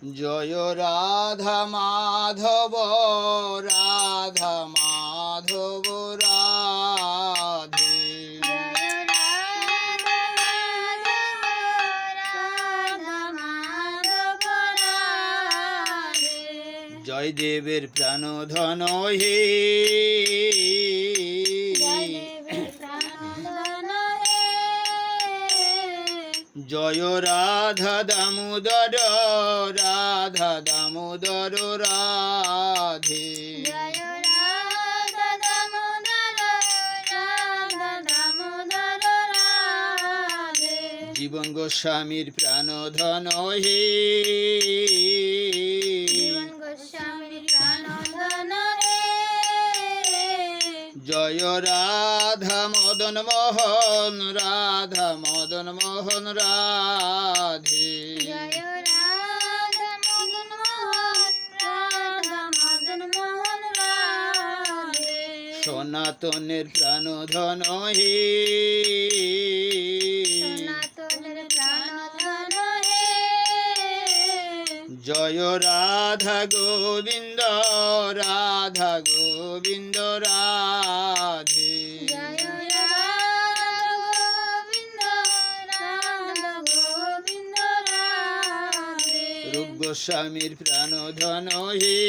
জয় রাধা মাধব রাধা মাধব রাধে। জয় দেবের প্রাণধন হে, জয় রাধা দামোদর রাধা দামোদর রাধে। জীবন গোস্বামীর প্রাণধন হে, জয় রাধা মদন মোহন রাধা মদন মোহন রাধে। সনাতনের প্রাণধন হে, জয় রাধা গোবিন্দ রাধা গোবিন্দ রাধে। রূপ গোস্বামীর প্রাণধন হে,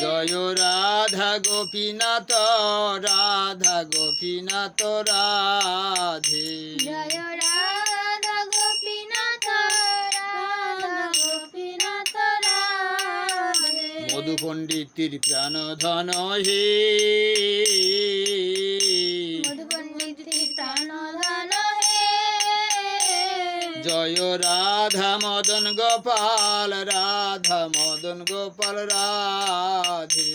জয় রাধা গোপীনাথ রাধা গোপীনাথ রাধে। মধু পণ্ডিতের প্রাণধন হে, জয় রাধা মদন গোপাল রাধা মদন গোপাল রাধে।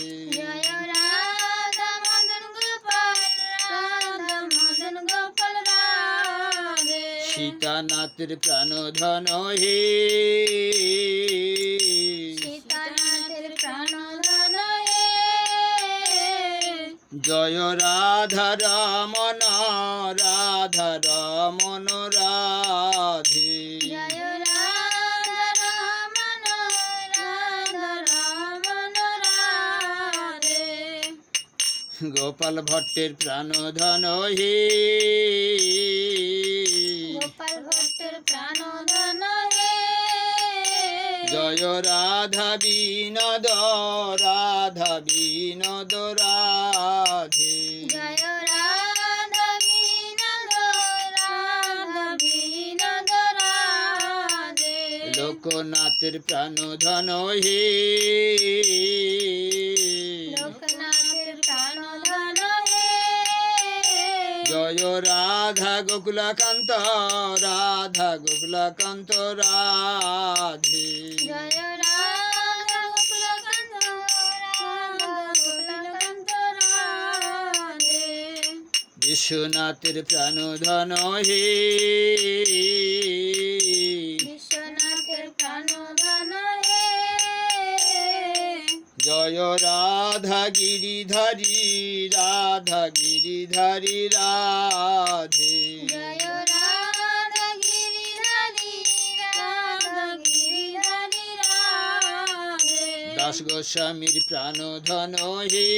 সীতানাথের প্রাণধন হে, জয় রাধা রমন রাধা রমন রাধে। গোপাল ভট্টের প্রাণধন হে, জয় রাধা বিনোদ রাধা বিনোদ রাধে। লোকনাথের প্রাণধন হে, জয় রাধা গোকুলাকান্ত রাধা গোকুলাকান্ত রাধে। বিশ্বনাথের প্রাণধন হে, জয় রাধা গিরিধারী রাধা গিরিধারী রাধে। দাস গোস্বামীর প্রাণধন হে,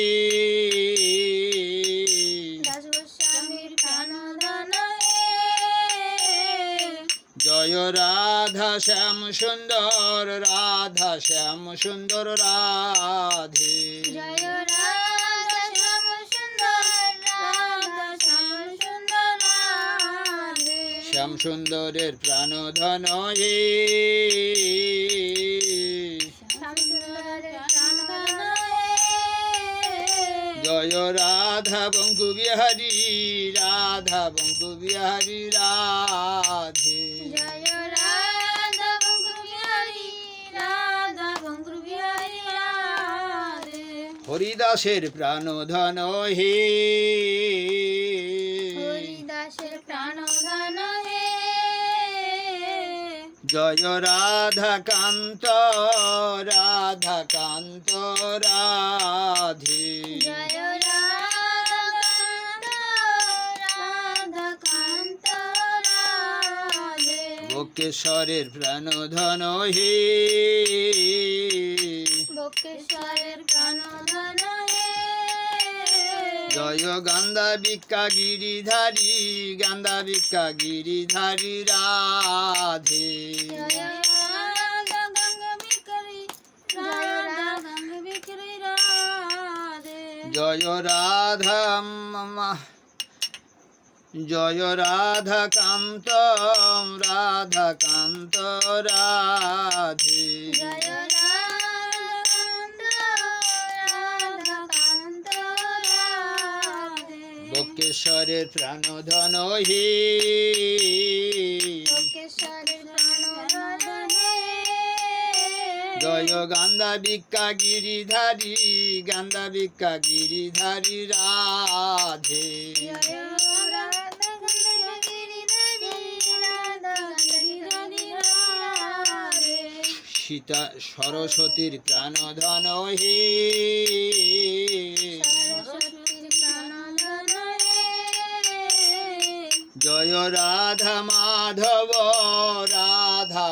জয় রাধা শ্যাম সুন্দর রাধা শ্যাম সুন্দর রাধে। শ্যাম সুন্দরের প্রাণধন হে, জয় রাধা বঙ্কু বিহারী রাধা বঙ্কু বিহারী রাধে। হরিদাসের প্রাণধন হে, জয় রাধা কান্ত রাধা কান্ত রাধে। বক্রেশ্বরের প্রাণধন হে বক্রেশ্বরের প্রাণধন হে জয় গান্ধা ভিক্ষা গিরিধারী গান্ধা ভিক্ষা গিরিধারী রাধে জয় রাধা গঙ্গা বিকারী রাধা গঙ্গা বিকারী রাধে জয় রাধা জয় রাধা কান্ত রাধা কান্ত রাধে জয় রাধা কান্ত রাধে বক্রেশ্বরের প্রাণধন হে বক্রেশ্বরের প্রাণধন হে জয় গান্ধা ভিক্ষা গিরিধারী গান্ধা ভিক্ষা গিরিধারী রাধে জয় রাধা গঙ্গা গিরিধারী রাধা গিরিধারী রাধে সীতা সরস্বতীর প্রাণধন হে সরস্বতীর প্রাণধন হে জয় রাধা মাধব রাধা